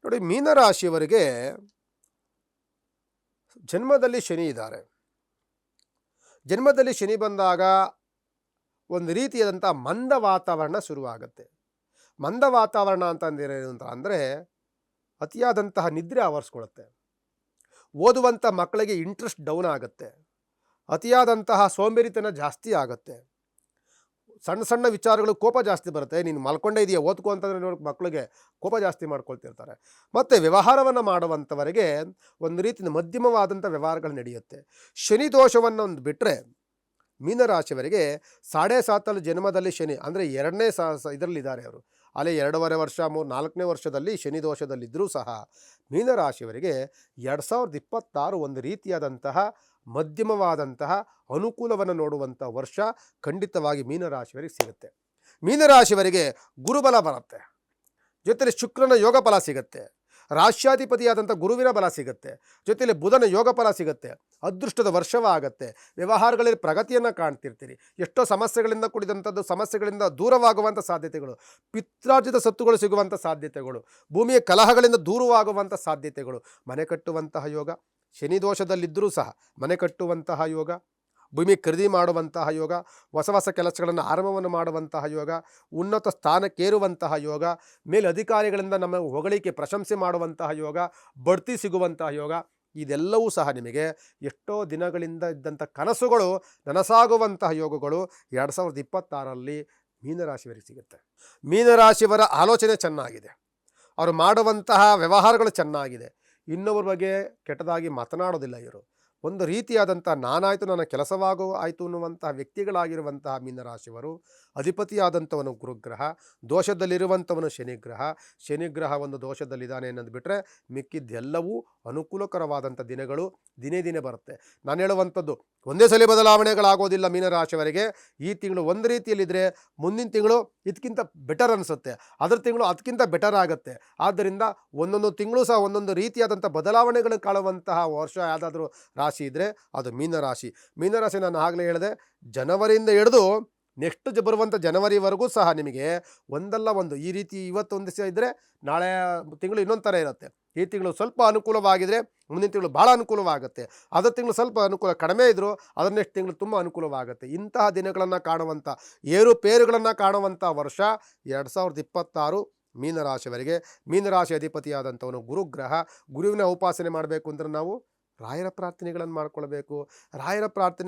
ನೋಡಿ, ಮೀನರಾಶಿಯವರಿಗೆ ಜನ್ಮದಲ್ಲಿ ಶನಿ ಇದ್ದಾರೆ. ಜನ್ಮದಲ್ಲಿ ಶನಿ ಬಂದಾಗ ಒಂದು ರೀತಿಯಾದಂಥ ಮಂದ ವಾತಾವರಣ ಶುರುವಾಗುತ್ತೆ. ಮಂದ ವಾತಾವರಣ ಅಂತಂದೇನು ಅಂತ ಅಂದರೆ ಅತಿಯಾದಂತಹ ನಿದ್ರೆ ಆವರಿಸ್ಕೊಳ್ಳುತ್ತೆ. ಓದುವಂಥ ಮಕ್ಕಳಿಗೆ ಇಂಟ್ರೆಸ್ಟ್ ಡೌನ್ ಆಗುತ್ತೆ. ಅತಿಯಾದಂತಹ ಸೋಂಬೇರಿತನ ಜಾಸ್ತಿ ಆಗುತ್ತೆ. ಸಣ್ಣ ಸಣ್ಣ ವಿಚಾರಗಳು ಕೋಪ ಜಾಸ್ತಿ ಬರುತ್ತೆ. ನೀನು ಮಲ್ಕೊಂಡೇ ಇದೆಯಾ, ಓದ್ಕೋ ಅಂತಂದರೆ ನೋಡಿ ಮಕ್ಕಳಿಗೆ ಕೋಪ ಜಾಸ್ತಿ ಮಾಡ್ಕೊಳ್ತಿರ್ತಾರೆ. ಮತ್ತು ವ್ಯವಹಾರವನ್ನು ಮಾಡುವಂಥವರಿಗೆ ಒಂದು ರೀತಿಯ ಮಧ್ಯಮವಾದಂಥ ವ್ಯವಹಾರಗಳು ನಡೆಯುತ್ತೆ. ಶನಿ ದೋಷವನ್ನು ಒಂದು ಬಿಟ್ಟರೆ ಮೀನರಾಶಿಯವರಿಗೆ 7.5 ಜನ್ಮದಲ್ಲಿ ಶನಿ ಅಂದರೆ ಎರಡನೇ ಇದರಲ್ಲಿದ್ದಾರೆ ಅವರು. ಅಲ್ಲೇ 2.5 ವರ್ಷ 4ನೇ ವರ್ಷದಲ್ಲಿ ಶನಿ ದೋಷದಲ್ಲಿದ್ದರೂ ಸಹ ಮೀನರಾಶಿಯವರಿಗೆ 2026 ಒಂದು ರೀತಿಯಾದಂತಹ ಮಧ್ಯಮವಾದಂತಹ ಅನುಕೂಲವನ್ನು ನೋಡುವಂಥ ವರ್ಷ ಖಂಡಿತವಾಗಿ ಮೀನರಾಶಿಯವರಿಗೆ ಸಿಗುತ್ತೆ. ಮೀನರಾಶಿಯವರಿಗೆ ಗುರುಬಲ ಬರುತ್ತೆ, ಜೊತೆಯಲ್ಲಿ ಶುಕ್ರನ ಯೋಗ ಫಲ ಸಿಗುತ್ತೆ, ರಾಶ್ಯಾಧಿಪತಿಯಾದಂಥ ಗುರುವಿನ ಬಲ ಸಿಗುತ್ತೆ, ಜೊತೆಯಲ್ಲಿ ಬುಧನ ಯೋಗ ಫಲ ಸಿಗುತ್ತೆ. ಅದೃಷ್ಟದ ವರ್ಷವಾಗುತ್ತೆ. ವ್ಯವಹಾರಗಳಲ್ಲಿ ಪ್ರಗತಿಯನ್ನು ಕಾಣ್ತಿರ್ತೀರಿ. ಎಷ್ಟೋ ಸಮಸ್ಯೆಗಳಿಂದ ಕೂಡಿದಂಥದ್ದು ಸಮಸ್ಯೆಗಳಿಂದ ದೂರವಾಗುವಂಥ ಸಾಧ್ಯತೆಗಳು, ಪಿತ್ರಾರ್ಜಿತ ಸತ್ತುಗಳು ಸಿಗುವಂಥ ಸಾಧ್ಯತೆಗಳು, ಭೂಮಿಯ ಕಲಹಗಳಿಂದ ದೂರವಾಗುವಂಥ ಸಾಧ್ಯತೆಗಳು, ಮನೆ ಕಟ್ಟುವಂತಹ ಯೋಗ, ಶನಿ ದೋಷದಲ್ಲಿದ್ದರೂ ಸಹ ಮನೆ ಕಟ್ಟುವಂತಹ ಯೋಗ, ಭೂಮಿ ಖರೀದಿ ಮಾಡುವಂತಹ ಯೋಗ, ಹೊಸ ಹೊಸ ಕೆಲಸಗಳನ್ನು ಆರಂಭವನ್ನು ಮಾಡುವಂತಹ ಯೋಗ, ಉನ್ನತ ಸ್ಥಾನಕ್ಕೇರುವಂತಹ ಯೋಗ, ಮೇಲೆ ಅಧಿಕಾರಿಗಳಿಂದ ನಮ್ಮ ಹೊಗಳಿಕೆ ಪ್ರಶಂಸೆ ಮಾಡುವಂತಹ ಯೋಗ, ಬಡ್ತಿ ಸಿಗುವಂತಹ ಯೋಗ, ಇದೆಲ್ಲವೂ ಸಹ ನಿಮಗೆ ಎಷ್ಟೋ ದಿನಗಳಿಂದ ಇದ್ದಂಥ ಕನಸುಗಳು ನನಸಾಗುವಂತಹ ಯೋಗಗಳು 2026ರಲ್ಲಿ ಮೀನರಾಶಿಯವರಿಗೆ ಸಿಗುತ್ತೆ. ಮೀನರಾಶಿಯವರ ಆಲೋಚನೆ ಚೆನ್ನಾಗಿದೆ, ಅವರು ಮಾಡುವಂತಹ ವ್ಯವಹಾರಗಳು ಚೆನ್ನಾಗಿದೆ. ಇನ್ನೊಬ್ಬರ ಬಗ್ಗೆ ಕೆಟ್ಟದಾಗಿ ಮಾತನಾಡೋದಿಲ್ಲ ಇವರು. ಒಂದು ರೀತಿಯಾದಂಥ ನಾನಾಯಿತು ನನ್ನ ಕೆಲಸವಾಯಿತು ಅನ್ನುವಂತಹ ವ್ಯಕ್ತಿಗಳಾಗಿರುವಂತಹ ಮೀನರಾಶಿಯವರು, ಅಧಿಪತಿಯಾದಂಥವನು ಗುರುಗ್ರಹ, ದೋಷದಲ್ಲಿರುವಂಥವನು ಶನಿಗ್ರಹ. ಶನಿಗ್ರಹ ಒಂದು ದೋಷದಲ್ಲಿದ್ದಾನೆ ಅನ್ನೋದು ಬಿಟ್ಟರೆ ಮಿಕ್ಕಿದ್ದೆಲ್ಲವೂ ಅನುಕೂಲಕರವಾದಂಥ ದಿನಗಳು ದಿನೇ ದಿನೇ ಬರುತ್ತೆ. ನಾನು ಹೇಳುವಂಥದ್ದು ಒಂದೇ ಸಲ ಬದಲಾವಣೆಗಳಾಗೋದಿಲ್ಲ ಮೀನರಾಶಿಯವರಿಗೆ. ಈ ತಿಂಗಳು ಒಂದು ರೀತಿಯಲ್ಲಿದ್ದರೆ ಮುಂದಿನ ತಿಂಗಳು ಇದಕ್ಕಿಂತ ಬೆಟರ್ ಅನಿಸುತ್ತೆ, ಅದರ ತಿಂಗಳು ಅದಕ್ಕಿಂತ ಬೆಟರ್ ಆಗುತ್ತೆ. ಆದ್ದರಿಂದ ಒಂದೊಂದು ತಿಂಗಳು ಸಹ ಒಂದೊಂದು ರೀತಿಯಾದಂಥ ಬದಲಾವಣೆಗಳು ಕಾಣುವಂತಹ ವರ್ಷ ಯಾವುದಾದ್ರೂ ರಾಶಿ ಇದ್ದರೆ ಅದು ಮೀನರಾಶಿ. ಮೀನರಾಶಿ ನಾನು ಆಗಲೇ ಹೇಳಿದೆ, ಜನವರಿಯಿಂದ ಹಿಡಿದು ನೆಕ್ಸ್ಟ್ ಬರುವಂಥ ಜನವರಿವರೆಗೂ ಸಹ ನಿಮಗೆ ಒಂದಲ್ಲ ಒಂದು ಈ ರೀತಿ ಇವತ್ತೊಂದು ದಿವಸ ಇದ್ದರೆ ನಾಳೆ ತಿಂಗಳು ಇನ್ನೊಂದು ಥರ ಇರುತ್ತೆ. ಈ ತಿಂಗಳು ಸ್ವಲ್ಪ ಅನುಕೂಲವಾಗಿದ್ದರೆ ಮುಂದಿನ ತಿಂಗಳು ಭಾಳ ಅನುಕೂಲವಾಗುತ್ತೆ. ಅದರ ತಿಂಗಳು ಸ್ವಲ್ಪ ಅನುಕೂಲ ಕಡಿಮೆ ಇದ್ದರೂ ಅದರ ನೆಕ್ಸ್ಟ್ ತಿಂಗಳು ತುಂಬ ಅನುಕೂಲವಾಗುತ್ತೆ. ಇಂತಹ ದಿನಗಳನ್ನು ಕಾಣುವಂಥ ಏರುಪೇರುಗಳನ್ನು ಕಾಣುವಂಥ ವರ್ಷ 2026 ಮೀನರಾಶಿಯವರಿಗೆ. ಮೀನರಾಶಿ ಅಧಿಪತಿಯಾದಂಥವನು ಗುರುಗ್ರಹ. ಗುರುವಿನ ಉಪಾಸನೆ ಮಾಡಬೇಕು ಅಂದರೆ ನಾವು ರಾಯರ ಪ್ರಾರ್ಥನೆಗಳನ್ನು ಮಾಡ್ಕೊಳ್ಬೇಕು. ರಾಯರ ಪ್ರಾರ್ಥನೆ